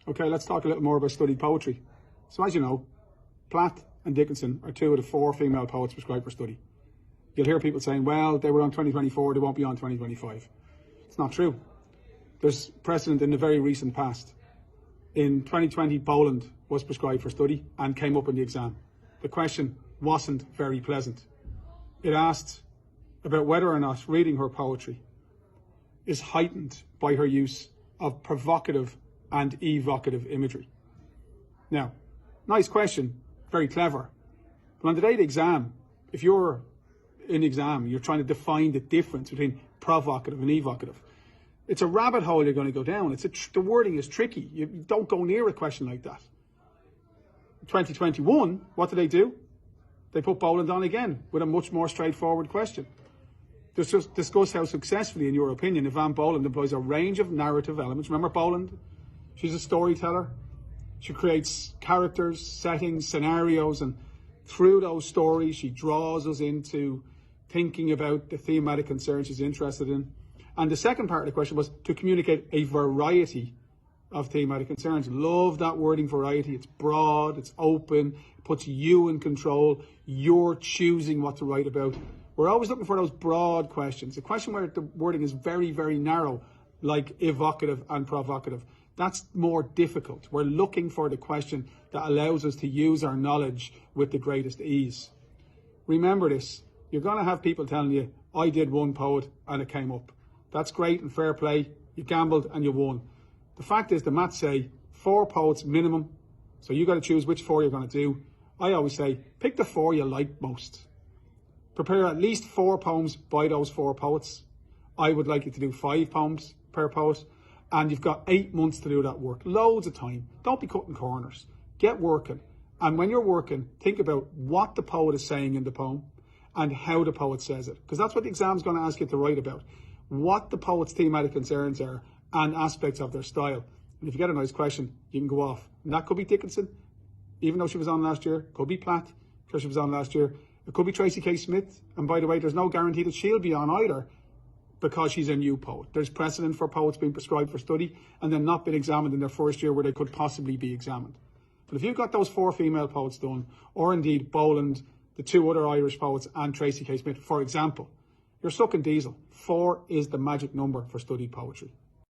Okay, let's talk a little more about studied poetry. So as you know, Platt and Dickinson are two of the 4 female poets prescribed for study. You'll hear people saying, well, they were on 2024, they won't be on 2025. It's not true. There's precedent in the very recent past. In 2020, Boland was prescribed for study and came up in the exam. The question wasn't very pleasant. It asked about whether or not reading her poetry is heightened by her use of provocative and evocative imagery. Now, nice question, very clever. But on the day of the exam, if you're in the exam, you're trying to define the difference between provocative and evocative. It's a rabbit hole you're going to go down. The wording is tricky. You don't go near a question like that. 2021, what did they do? They put Boland on again with a much more straightforward question. Just discuss how successfully, in your opinion, Yvonne Boland employs a range of narrative elements. Remember Boland? She's a storyteller. She creates characters, settings, scenarios, and through those stories, she draws us into thinking about the thematic concerns she's interested in. And the second part of the question was to communicate a variety of thematic concerns. Love that wording, variety. It's broad, it's open, it puts you in control. You're choosing what to write about. We're always looking for those broad questions. A question where the wording is very, very narrow, like evocative and provocative. That's more difficult. We're looking for the question that allows us to use our knowledge with the greatest ease. Remember this. You're going to have people telling you, I did one poet and it came up. That's great and fair play. You gambled and you won. The fact is the maths say 4 poets minimum. So you got to choose which 4 you're going to do. I always say, pick the 4 you like most. Prepare at least 4 poems by those 4 poets. I would like you to do 5 poems per poet. And you've got 8 months to do that work. Loads of time. Don't be cutting corners. Get working. And when you're working, think about what the poet is saying in the poem and how the poet says it. Because that's what the exam's going to ask you to write about. What the poet's thematic concerns are and aspects of their style. And if you get a nice question, you can go off. And that could be Dickinson, even though she was on last year. Could be Platt, because she was on last year. It could be Tracy K. Smith. And by the way, there's no guarantee that she'll be on either, because she's a new poet. There's precedent for poets being prescribed for study and then not being examined in their first year where they could possibly be examined. But if you've got those 4 female poets done, or indeed Boland, the 2 other Irish poets and Tracy K. Smith, for example, you're sucking diesel. 4 is the magic number for studied poetry.